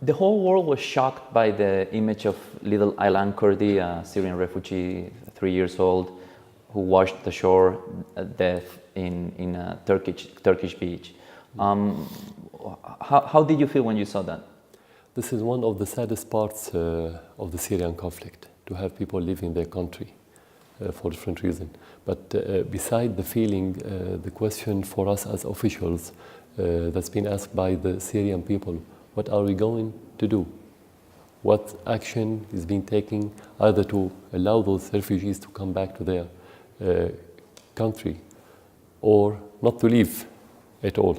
The whole world was shocked by the image of little Aylan Kurdi, a Syrian refugee, 3 years old, who washed the shore death in a Turkish beach. How did you feel when you saw that? This is one of the saddest parts of the Syrian conflict, to have people leaving their country for different reasons. But beside the feeling, the question for us as officials that's been asked by the Syrian people, what are we going to do? What action is being taken either to allow those refugees to come back to their country or not to leave at all?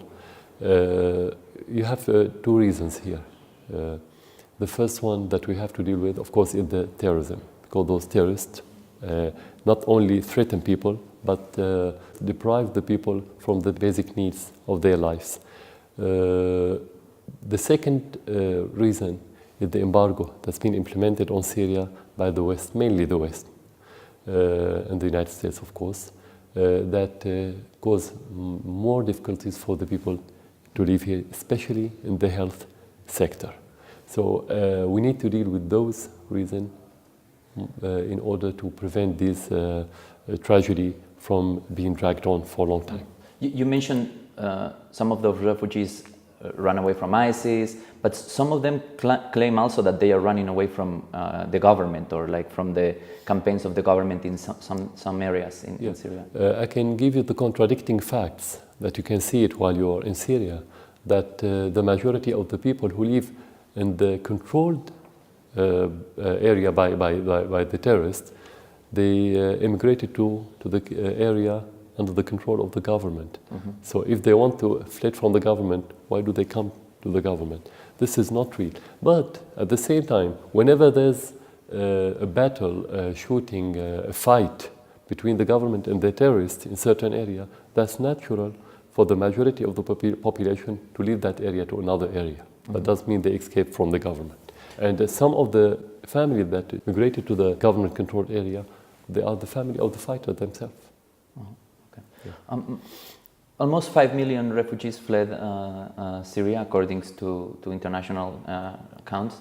You have two reasons here. The first one that we have to deal with, of course, is the terrorism, because those terrorists not only threaten people, but deprive the people from the basic needs of their lives. The second reason is the embargo that's been implemented on Syria by the West, mainly the West, and the United States, of course, that cause more difficulties for the people to live here, especially in the health sector. So we need to deal with those reasons in order to prevent this tragedy from being dragged on for a long time. You mentioned some of those refugees run away from ISIS, but some of them claim also that they are running away from the government, or like from the campaigns of the government in some areas in Syria. I can give you the contradicting facts that you can see it while you're in Syria, that the majority of the people who live in the controlled area by the terrorists, they immigrated to the area under the control of the government. Mm-hmm. So if they want to flee from the government, why do they come to the government? This is not real. But at the same time, whenever there's a battle, shooting, a fight between the government and the terrorists in certain area, that's natural for the majority of the population to leave that area to another area. Mm-hmm. That doesn't mean they escape from the government. And some of the family that migrated to the government-controlled area, they are the family of the fighter themselves. Mm-hmm. Okay. Yeah. Almost 5 million refugees fled Syria, according to international accounts.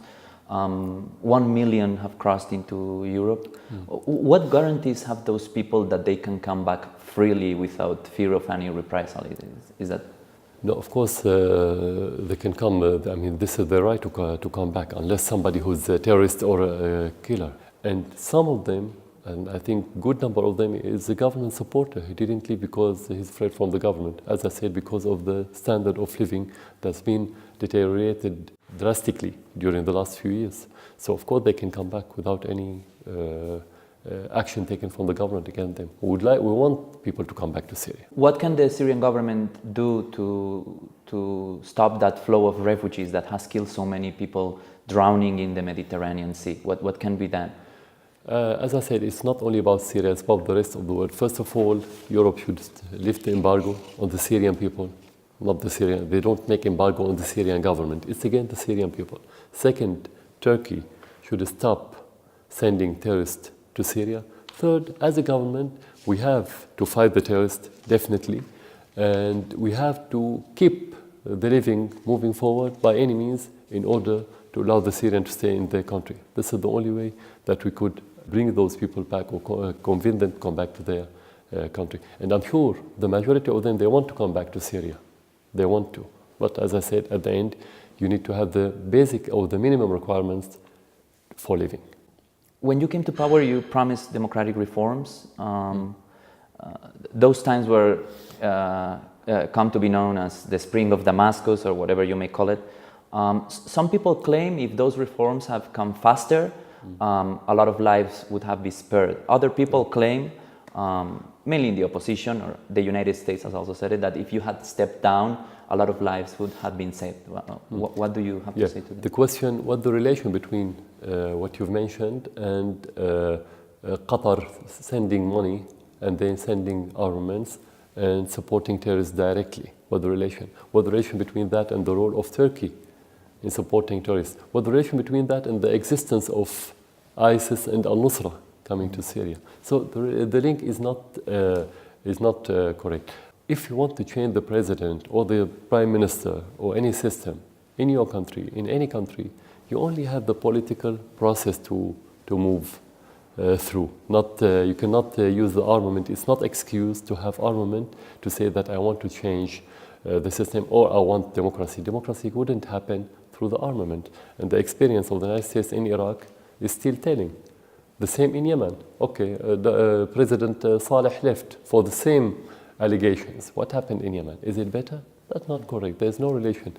1 million have crossed into Europe. Mm. What guarantees have those people that they can come back freely without fear of any reprisal? Is that? No, of course they can come. I mean, this is their right to come back, unless somebody who's a terrorist or a killer. And some of them, and I think a good number of them, is a government supporter. He didn't leave because he's afraid from the government. As I said, because of the standard of living that's been deteriorated drastically during the last few years. So of course they can come back without any action taken from the government against them. We want people to come back to Syria. What can the Syrian government do to stop that flow of refugees that has killed so many people drowning in the Mediterranean Sea? What can be done? As I said, it's not only about Syria, it's about the rest of the world. First of all, Europe should lift the embargo on the Syrian people, not the Syrian. They don't make embargo on the Syrian government. It's against the Syrian people. Second, Turkey should stop sending terrorists to Syria. Third, as a government, we have to fight the terrorists, definitely, and we have to keep the living moving forward by any means in order to allow the Syrians to stay in their country. This is the only way that we could bring those people back or convince them to come back to their country. And I'm sure the majority of them, they want to come back to Syria. They want to. But as I said, at the end, you need to have the basic or the minimum requirements for living. When you came to power, you promised democratic reforms. Those times were come to be known as the Spring of Damascus, or whatever you may call it. Some people claim if those reforms have come faster, a lot of lives would have been spared. Other people claim, mainly in the opposition, or the United States has also said it, that if you had stepped down, a lot of lives would have been saved. What do you have to say to that? The question, what the relation between what you've mentioned and Qatar sending money and then sending armaments and supporting terrorists directly? What the relation? What the relation between that and the role of Turkey in supporting terrorists? What the relation between that and the existence of ISIS and al-Nusra coming to Syria? So the link is not correct. If you want to change the president or the prime minister or any system, in your country, in any country, you only have the political process to move through. You cannot use the armament. It's not excuse to have armament to say that I want to change the system or I want democracy. Democracy wouldn't happen through the armament. And the experience of the United States in Iraq is still telling. The same in Yemen. Okay, President Saleh left for the same allegations. What happened in Yemen? Is it better? That's not correct. There's no relation.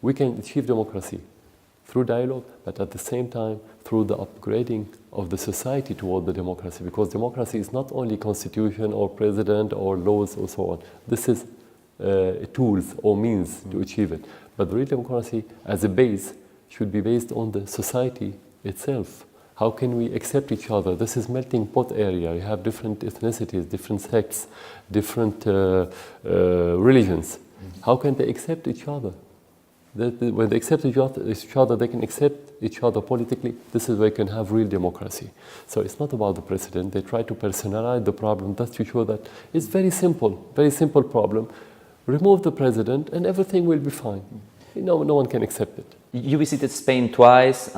We can achieve democracy through dialogue, but at the same time through the upgrading of the society toward the democracy, because democracy is not only constitution or president or laws or so on. This is tools or means to achieve it. But the real democracy as a base should be based on the society itself. How can we accept each other? This is melting pot area. You have different ethnicities, different sects, different religions. How can they accept each other? When they accept each other, they can accept each other politically. This is where you can have real democracy. So it's not about the president. They try to personalize the problem just to show that it's very simple problem. Remove the president and everything will be fine. No one can accept it. You visited Spain twice.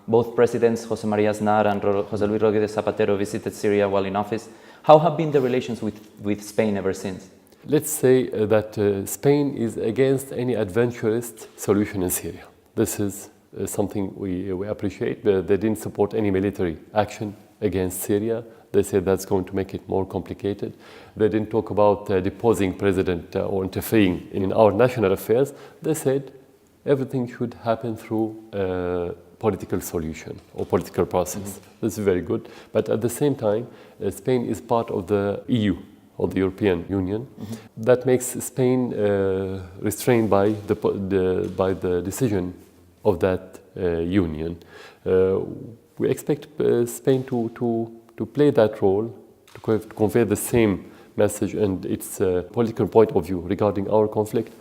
Both presidents, José María Aznar and José Luis Rodríguez Zapatero, visited Syria while in office. How have been the relations with Spain ever since? Let's say that Spain is against any adventurous solution in Syria. This is something we appreciate. They didn't support any military action against Syria. They said that's going to make it more complicated. They didn't talk about deposing president or interfering in our national affairs. They said everything should happen through political solution or political process. This is very good. But at the same time, Spain is part of the EU, of the European Union. That makes Spain restrained by the decision of that union. We expect Spain to play that role, to convey the same message and its political point of view regarding our conflict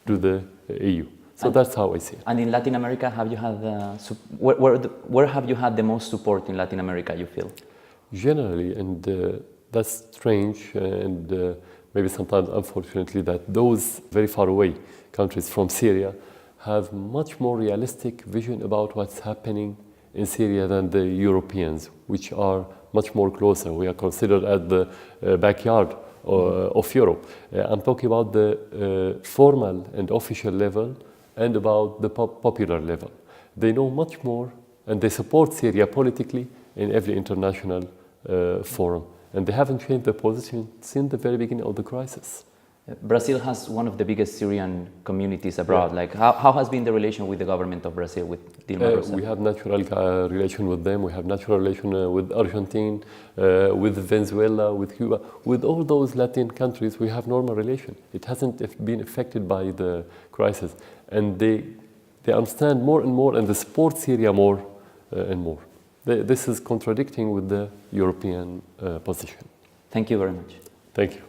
to the EU. So that's how I see it. And in Latin America, have you had where have you had the most support in Latin America, you feel? Generally, and that's strange and maybe sometimes unfortunately that those very far away countries from Syria have much more realistic vision about what's happening in Syria than the Europeans, which are much more closer. We are considered at the backyard of Europe. I'm talking about the formal and official level and about the popular level. They know much more and they support Syria politically in every international forum. And they haven't changed their position since the very beginning of the crisis. Brazil has one of the biggest Syrian communities abroad. Yeah. Like, how has been the relation with the government of Brazil, with Dilma Rousseff? We have natural relation with them. We have natural relation with Argentina, with Venezuela, with Cuba. With all those Latin countries, we have normal relation. It hasn't been affected by the crisis. And they understand more and more and they support Syria more and more. This is contradicting with the European position. Thank you very much. Thank you.